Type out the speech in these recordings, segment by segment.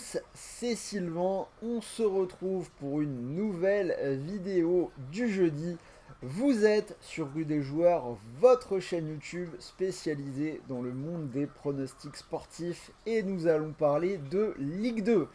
tous, c'est Sylvain. On se retrouve pour une nouvelle vidéo du jeudi. Vous êtes sur Rue des Joueurs, votre chaîne YouTube spécialisée dans le monde des pronostics sportifs et nous allons parler de Ligue 2.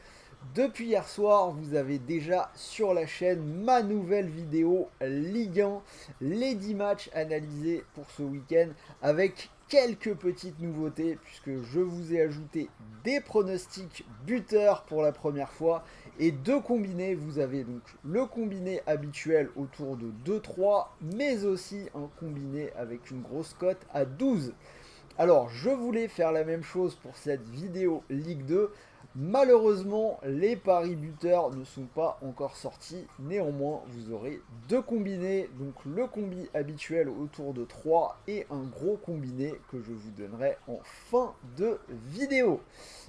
Depuis hier soir, vous avez déjà sur la chaîne ma nouvelle vidéo Ligue 1, les 10 matchs analysés pour ce week-end avec quelques petites nouveautés puisque je vous ai ajouté des pronostics buteurs pour la première fois et deux combinés. Vous avez donc le combiné habituel autour de 2-3 mais aussi un combiné avec une grosse cote à 12. Alors, je voulais faire la même chose pour cette vidéo Ligue 2. Malheureusement, les paris buteurs ne sont pas encore sortis. Néanmoins, vous aurez deux combinés. Donc, le combi habituel autour de 3 et un gros combiné que je vous donnerai en fin de vidéo.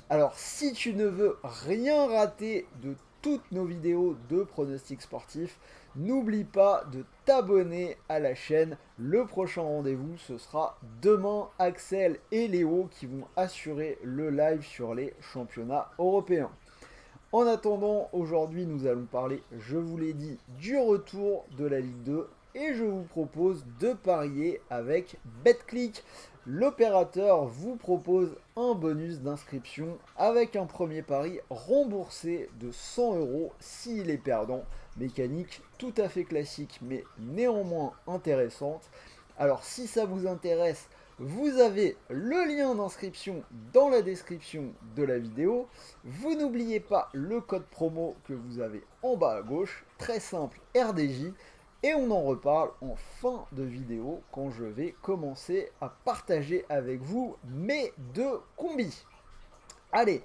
Alors, si tu ne veux rien rater de toutes nos vidéos de pronostics sportifs, n'oublie pas de t'abonner à la chaîne. Le prochain rendez-vous, ce sera demain. Axel et Léo qui vont assurer le live sur les championnats européens. En attendant, aujourd'hui, nous allons parler, je vous l'ai dit, du retour de la Ligue 2 et je vous propose de parier avec BetClick. L'opérateur vous propose un bonus d'inscription avec un premier pari remboursé de 100 euros s'il est perdant. Mécanique tout à fait classique mais néanmoins intéressante. Alors si ça vous intéresse, vous avez le lien d'inscription dans la description de la vidéo. Vous n'oubliez pas le code promo que vous avez en bas à gauche, très simple RDJ. Et on en reparle en fin de vidéo quand je vais commencer à partager avec vous mes deux combis. Allez,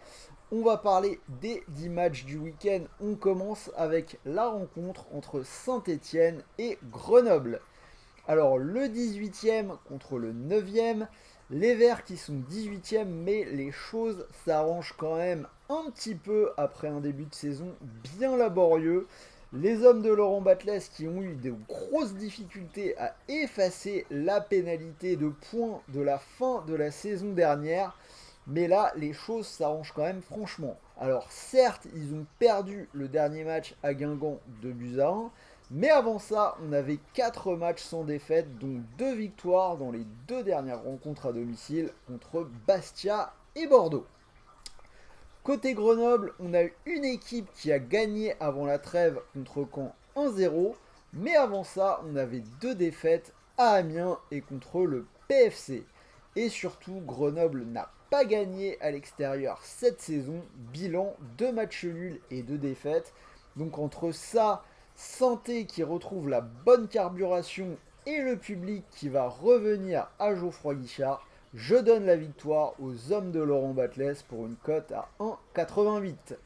on va parler des 10 matchs du week-end. On commence avec la rencontre entre Saint-Étienne et Grenoble. Alors le 18e contre le 9e, les Verts qui sont 18e, mais les choses s'arrangent quand même un petit peu après un début de saison bien laborieux. Les hommes de Laurent Batles qui ont eu de grosses difficultés à effacer la pénalité de points de la fin de la saison dernière. Mais là, les choses s'arrangent quand même franchement. Alors certes, ils ont perdu le dernier match à Guingamp de buts à 1. Mais avant ça, on avait 4 matchs sans défaite, dont 2 victoires dans les 2 dernières rencontres à domicile contre Bastia et Bordeaux. Côté Grenoble, on a eu une équipe qui a gagné avant la trêve contre Caen 1-0, mais avant ça, on avait 2 défaites à Amiens et contre le PFC. Et surtout, Grenoble n'a pas gagné à l'extérieur cette saison, bilan 2 matchs nuls et 2 défaites. Donc entre ça, Santé qui retrouve la bonne carburation et le public qui va revenir à Geoffroy Guichard, je donne la victoire aux hommes de Laurent Batles pour une cote à 1,88.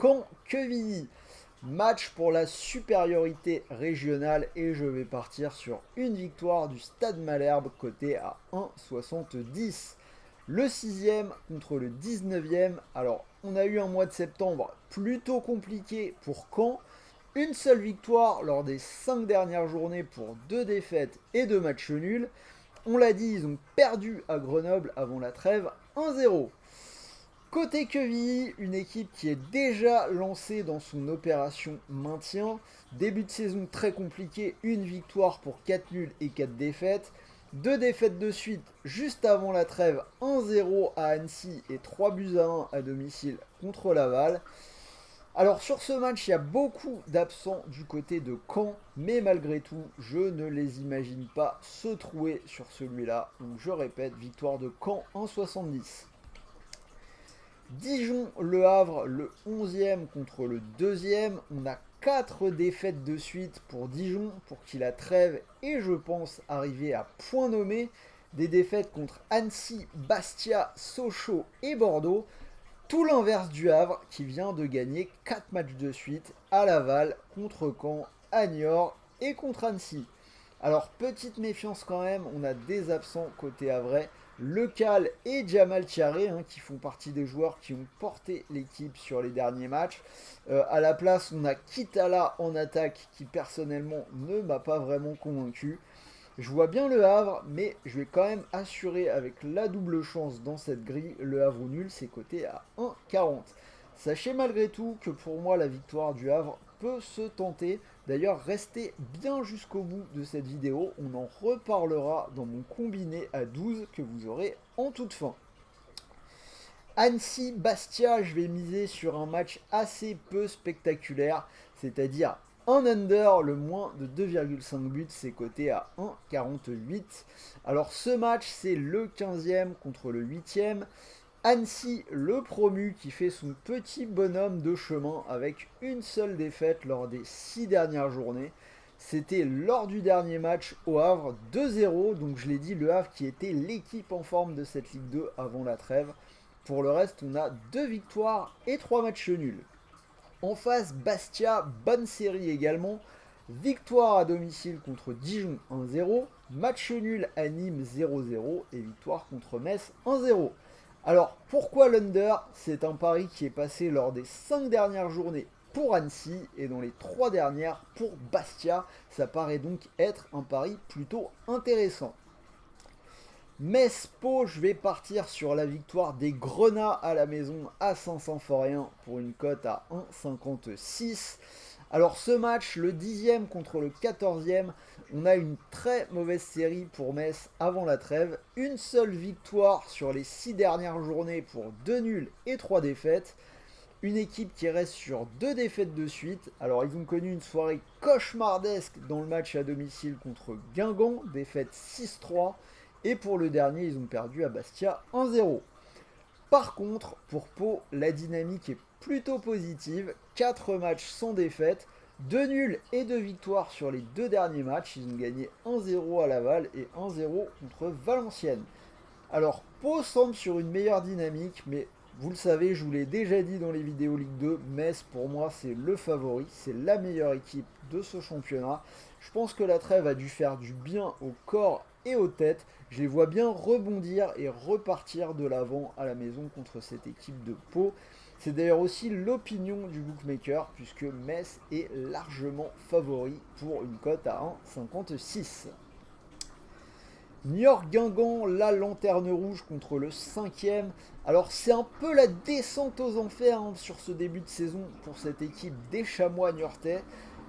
Caen-Quevilly, match pour la supériorité régionale et je vais partir sur une victoire du Stade Malherbe coté à 1,70. Le 6e contre le 19e, alors on a eu un mois de septembre plutôt compliqué pour Caen. Une seule victoire lors des 5 dernières journées pour 2 défaites et 2 matchs nuls. On l'a dit, ils ont perdu à Grenoble avant la trêve 1-0. Côté Quevilly, une équipe qui est déjà lancée dans son opération maintien. Début de saison très compliqué, une victoire pour 4 nuls et 4 défaites. 2 défaites de suite juste avant la trêve, 1-0 à Annecy et 3 buts à 1 à domicile contre Laval. Alors sur ce match, il y a beaucoup d'absents du côté de Caen, mais malgré tout, je ne les imagine pas se trouer sur celui-là. Donc je répète, victoire de Caen 1,70. Dijon-Le Havre, le 11e contre le 2e. On a 4 défaites de suite pour Dijon, pour qui la trêve est, je pense, arriver à point nommé. Des défaites contre Annecy, Bastia, Sochaux et Bordeaux. Tout l'inverse du Havre qui vient de gagner 4 matchs de suite à Laval, contre Caen, à Niort et contre Annecy. Alors petite méfiance quand même, on a des absents côté Havrais, Lecal et Jamal Thiaré qui font partie des joueurs qui ont porté l'équipe sur les derniers matchs. À la place, on a Kitala en attaque qui personnellement ne m'a pas vraiment convaincu. Je vois bien le Havre, mais je vais quand même assurer avec la double chance dans cette grille. Le Havre ou nul, c'est coté à 1,40. Sachez malgré tout que pour moi, la victoire du Havre peut se tenter. D'ailleurs, restez bien jusqu'au bout de cette vidéo. On en reparlera dans mon combiné à 12 que vous aurez en toute fin. Annecy-Bastia, je vais miser sur un match assez peu spectaculaire, c'est-à-dire un under, le moins de 2,5 buts, c'est coté à 1,48. Alors ce match, c'est le 15e contre le 8e. Annecy, le promu, qui fait son petit bonhomme de chemin avec une seule défaite lors des 6 dernières journées. C'était lors du dernier match au Havre, 2-0, donc je l'ai dit, le Havre qui était l'équipe en forme de cette Ligue 2 avant la trêve. Pour le reste, on a 2 victoires et 3 matchs nuls. En face, Bastia, bonne série également. Victoire à domicile contre Dijon 1-0, match nul à Nîmes 0-0 et victoire contre Metz 1-0. Alors pourquoi l'under? C'est un pari qui est passé lors des 5 dernières journées pour Annecy et dans les 3 dernières pour Bastia. Ça paraît donc être un pari plutôt intéressant. Metz-Pau, je vais partir sur la victoire des Grenats à la maison à Saint-Symphorien pour une cote à 1,56. Alors ce match, le 10e contre le 14e, on a une très mauvaise série pour Metz avant la trêve. Une seule victoire sur les 6 dernières journées pour 2 nuls et 3 défaites. Une équipe qui reste sur 2 défaites de suite. Alors ils ont connu une soirée cauchemardesque dans le match à domicile contre Guingamp, défaite 6-3. Et pour le dernier, ils ont perdu à Bastia 1-0. Par contre, pour Pau, la dynamique est plutôt positive. 4 matchs sans défaite, 2 nuls et 2 victoires sur les 2 derniers matchs. Ils ont gagné 1-0 à Laval et 1-0 contre Valenciennes. Alors, Pau semble sur une meilleure dynamique, mais vous le savez, je vous l'ai déjà dit dans les vidéos Ligue 2, Metz pour moi c'est le favori, c'est la meilleure équipe de ce championnat. Je pense que la trêve a dû faire du bien au corps et aux têtes. Je les vois bien rebondir et repartir de l'avant à la maison contre cette équipe de Pau. C'est d'ailleurs aussi l'opinion du bookmaker puisque Metz est largement favori pour une cote à 1,56. Niort-Guingamp, la lanterne rouge contre le 5e. Alors c'est un peu la descente aux enfers sur ce début de saison pour cette équipe des Chamois niortais.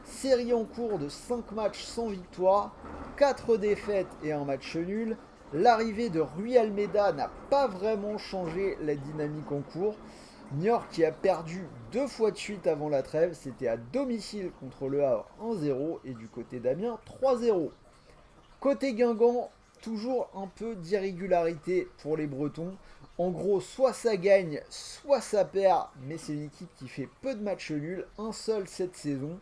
Série en cours de 5 matchs sans victoire, 4 défaites et un match nul. L'arrivée de Rui Almeida n'a pas vraiment changé la dynamique en cours. Niort qui a perdu 2 fois de suite avant la trêve, c'était à domicile contre le Havre 1-0 et du côté d'Amiens 3-0. Côté Guingamp, toujours un peu d'irrégularité pour les Bretons. En gros, soit ça gagne, soit ça perd, mais c'est une équipe qui fait peu de matchs nuls, un seul cette saison.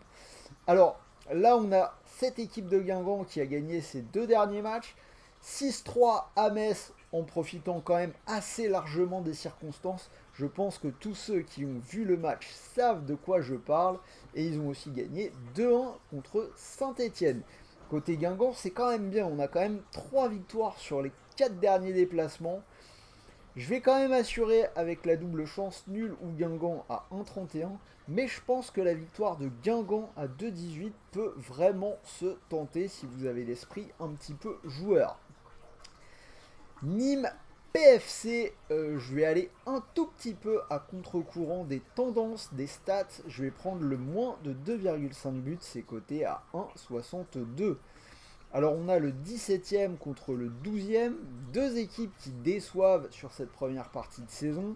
Alors là, on a cette équipe de Guingamp qui a gagné ses 2 derniers matchs, 6-3 à Metz en profitant quand même assez largement des circonstances. Je pense que tous ceux qui ont vu le match savent de quoi je parle et ils ont aussi gagné 2-1 contre Saint-Étienne. Côté Guingamp, c'est quand même bien. On a quand même 3 victoires sur les 4 derniers déplacements. Je vais quand même assurer avec la double chance nul ou Guingamp à 1,31. Mais je pense que la victoire de Guingamp à 2,18 peut vraiment se tenter si vous avez l'esprit un petit peu joueur. Nîmes PFC, je vais aller un tout petit peu à contre-courant des tendances, des stats. Je vais prendre le moins de 2,5 buts, c'est coté à 1,62. Alors on a le 17e contre le 12e, deux équipes qui déçoivent sur cette première partie de saison.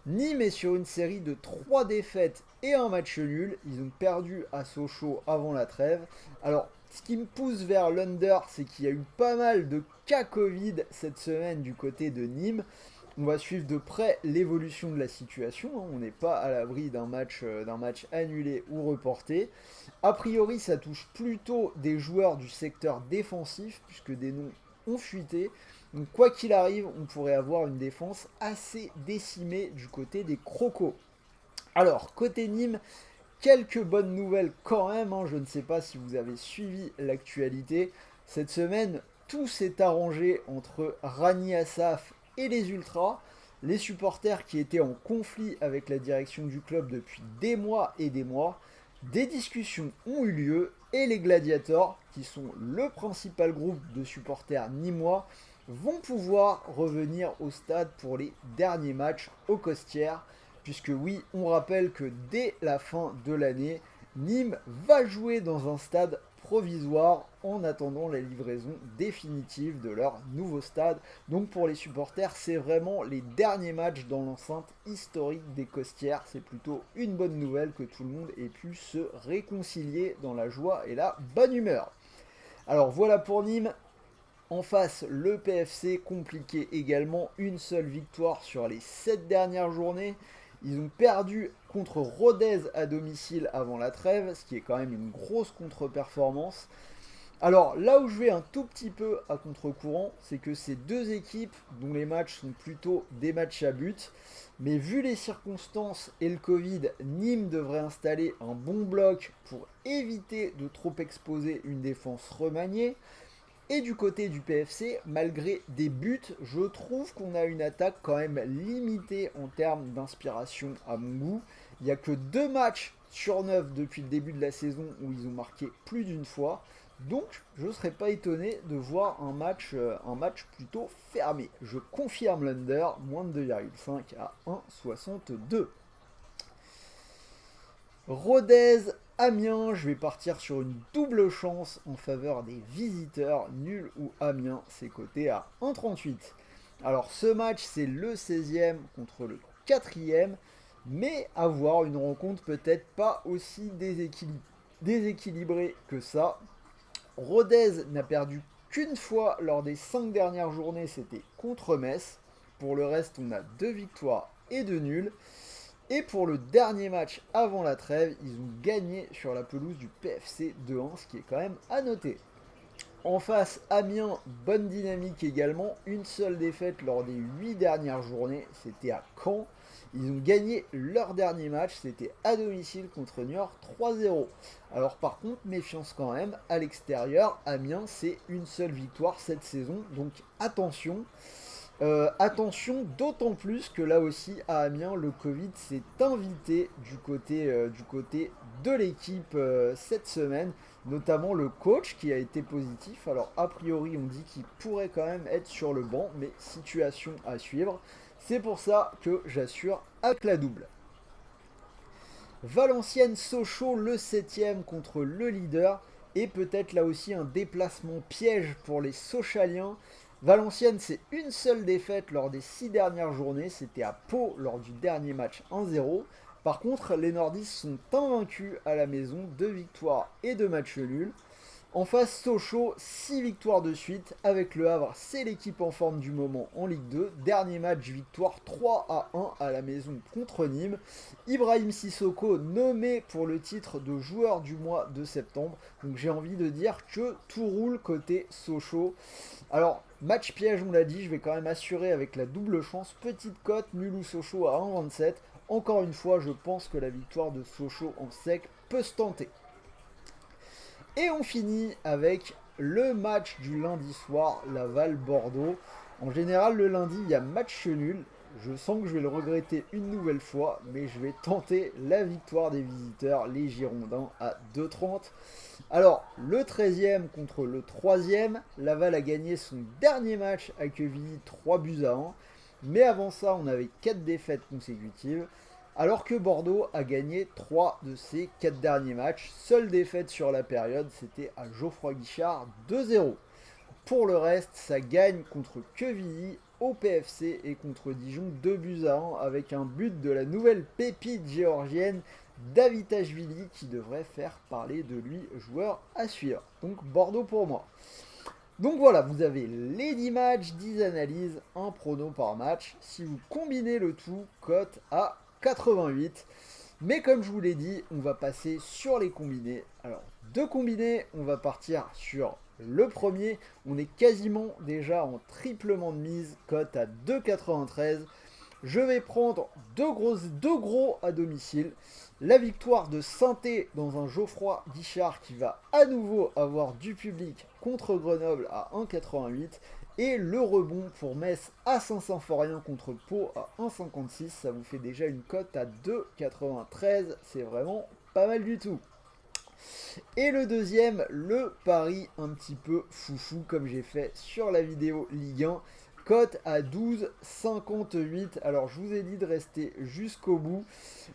Nîmes est sur une série de 3 défaites et un match nul. Ils ont perdu à Sochaux avant la trêve. Alors ce qui me pousse vers l'under, c'est qu'il y a eu pas mal de cas Covid cette semaine du côté de Nîmes. On va suivre de près l'évolution de la situation. On n'est pas à l'abri d'un match annulé ou reporté. A priori, ça touche plutôt des joueurs du secteur défensif, puisque des noms ont fuité. Donc quoi qu'il arrive, on pourrait avoir une défense assez décimée du côté des Crocos. Alors, côté Nîmes, quelques bonnes nouvelles quand même. Je ne sais pas si vous avez suivi l'actualité. Cette semaine, tout s'est arrangé entre Rani Assaf et les Ultras. Les supporters qui étaient en conflit avec la direction du club depuis des mois et des mois. Des discussions ont eu lieu et les Gladiators, qui sont le principal groupe de supporters nîmois, vont pouvoir revenir au stade pour les derniers matchs aux Costières, puisque oui, on rappelle que dès la fin de l'année, Nîmes va jouer dans un stade provisoire en attendant la livraison définitive de leur nouveau stade. Donc pour les supporters, c'est vraiment les derniers matchs dans l'enceinte historique des Costières. C'est plutôt une bonne nouvelle que tout le monde ait pu se réconcilier dans la joie et la bonne humeur. Alors voilà pour Nîmes. En face, le PFC compliqué également, une seule victoire sur les 7 dernières journées. Ils ont perdu contre Rodez à domicile avant la trêve, ce qui est quand même une grosse contre-performance. Alors là où je vais un tout petit peu à contre-courant, c'est que ces deux équipes, dont les matchs sont plutôt des matchs à but, mais vu les circonstances et le Covid, Nîmes devrait installer un bon bloc pour éviter de trop exposer une défense remaniée. Et du côté du PFC, malgré des buts, je trouve qu'on a une attaque quand même limitée en termes d'inspiration à mon goût. Il n'y a que 2 matchs sur 9 depuis le début de la saison où ils ont marqué plus d'une fois. Donc je ne serais pas étonné de voir un match plutôt fermé. Je confirme l'under, moins de 2,5 à 1,62. Rodez, Amiens, je vais partir sur une double chance en faveur des visiteurs. Nul ou Amiens, c'est coté à 1,38. Alors ce match, c'est le 16e contre le 4e, mais à voir une rencontre peut-être pas aussi déséquilibrée que ça. Rodez n'a perdu qu'une fois lors des 5 dernières journées, c'était contre Metz. Pour le reste, on a 2 victoires et 2 nuls. Et pour le dernier match avant la trêve, ils ont gagné sur la pelouse du PFC 2-1, ce qui est quand même à noter. En face, Amiens, bonne dynamique également, une seule défaite lors des 8 dernières journées, c'était à Caen. Ils ont gagné leur dernier match, c'était à domicile contre Niort 3-0. Alors par contre, méfiance quand même, à l'extérieur, Amiens c'est une seule victoire cette saison, donc attention. Attention, d'autant plus que là aussi à Amiens, le Covid s'est invité du côté de l'équipe cette semaine, notamment le coach qui a été positif. Alors a priori on dit qu'il pourrait quand même être sur le banc, mais situation à suivre. C'est pour ça que j'assure avec la double. Valenciennes-Sochaux, le 7e contre le leader, et peut-être là aussi un déplacement piège pour les Sochaliens. Valenciennes, c'est une seule défaite lors des 6 dernières journées, c'était à Pau lors du dernier match 1-0. Par contre, les nordistes sont invaincus à la maison, 2 victoires et 2 matchs nuls. En face, Sochaux, 6 victoires de suite. Avec le Havre, c'est l'équipe en forme du moment en Ligue 2. Dernier match, victoire 3-1 à la maison contre Nîmes. Ibrahim Sissoko nommé pour le titre de joueur du mois de septembre. Donc j'ai envie de dire que tout roule côté Sochaux. Alors, match piège, on l'a dit, je vais quand même assurer avec la double chance. Petite cote, nul ou Sochaux à 1,27. Encore une fois, je pense que la victoire de Sochaux en sec peut se tenter. Et on finit avec le match du lundi soir, Laval-Bordeaux. En général, le lundi, il y a match nul. Je sens que je vais le regretter une nouvelle fois, mais je vais tenter la victoire des visiteurs, les Girondins, à 2,30. Alors, le 13e contre le 3e, Laval a gagné son dernier match à Quevilly 3-1. Mais avant ça, on avait 4 défaites consécutives. Alors que Bordeaux a gagné 3 de ses 4 derniers matchs. Seule défaite sur la période, c'était à Geoffroy Guichard 2-0. Pour le reste, ça gagne contre Quevilly, au PFC et contre Dijon 2-1 avec un but de la nouvelle pépite géorgienne Davitashvili qui devrait faire parler de lui joueur à suivre. Donc Bordeaux pour moi. Donc voilà, vous avez les 10 matchs, 10 analyses, un prono par match. Si vous combinez le tout, cote à 88. Mais comme je vous l'ai dit, on va passer sur les combinés. Alors, deux combinés, on va partir sur le premier. On est quasiment déjà en triplement de mise, cote à 2,93. Je vais prendre deux gros à domicile. La victoire de Saint-Étienne dans un Geoffroy Guichard qui va à nouveau avoir du public contre Grenoble à 1,88. Et le rebond pour Metz à Saint-Symphorien contre Pau à 1,56. Ça vous fait déjà une cote à 2,93. C'est vraiment pas mal du tout. Et le deuxième, le pari un petit peu foufou comme j'ai fait sur la vidéo Ligue 1. Cote à 12,58. Alors je vous ai dit de rester jusqu'au bout.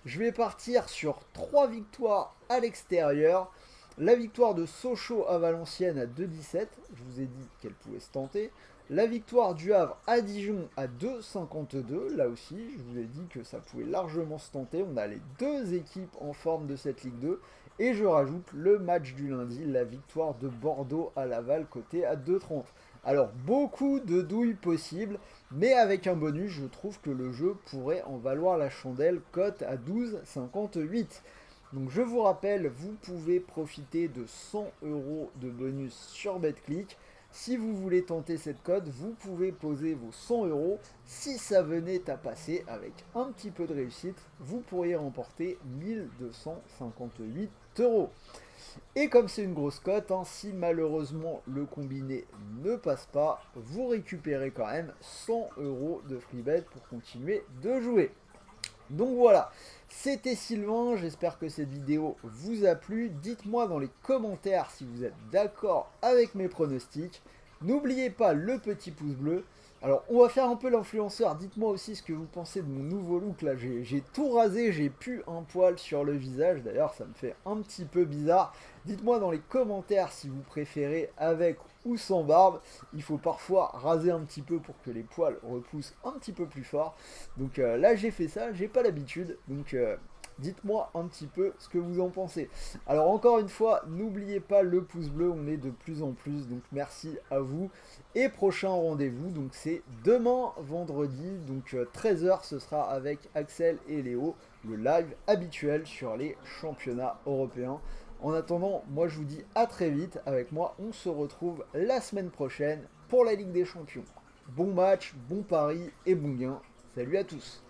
Je vais partir sur 3 victoires à l'extérieur. La victoire de Sochaux à Valenciennes à 2,17. Je vous ai dit qu'elle pouvait se tenter. La victoire du Havre à Dijon à 2,52. Là aussi, je vous ai dit que ça pouvait largement se tenter. On a les deux équipes en forme de cette Ligue 2. Et je rajoute le match du lundi, la victoire de Bordeaux à Laval, côté à 2,30. Alors, beaucoup de douilles possibles, mais avec un bonus, je trouve que le jeu pourrait en valoir la chandelle, cote à 12,58. Donc je vous rappelle, vous pouvez profiter de 100 € de bonus sur BetClick. Si vous voulez tenter cette cote, vous pouvez poser vos 100 €. Si ça venait à passer avec un petit peu de réussite, vous pourriez remporter 1258 €. Et comme c'est une grosse cote, si malheureusement le combiné ne passe pas, vous récupérez quand même 100 € de free bet pour continuer de jouer. Donc voilà, c'était Sylvain, j'espère que cette vidéo vous a plu. Dites-moi dans les commentaires si vous êtes d'accord avec mes pronostics. N'oubliez pas le petit pouce bleu. Alors on va faire un peu l'influenceur, dites-moi aussi ce que vous pensez de mon nouveau look là, j'ai tout rasé, j'ai plus un poil sur le visage, d'ailleurs ça me fait un petit peu bizarre. Dites-moi dans les commentaires si vous préférez avec ou sans barbe, il faut parfois raser un petit peu pour que les poils repoussent un petit peu plus fort. Donc là j'ai fait ça, j'ai pas l'habitude, donc dites-moi un petit peu ce que vous en pensez. Alors encore une fois, n'oubliez pas le pouce bleu, on est de plus en plus, donc merci à vous. Et prochain rendez-vous, donc c'est demain vendredi, donc 13 h ce sera avec Axel et Léo, le live habituel sur les championnats européens. En attendant, moi je vous dis à très vite, avec moi on se retrouve la semaine prochaine pour la Ligue des Champions. Bon match, bon pari et bon gain, salut à tous.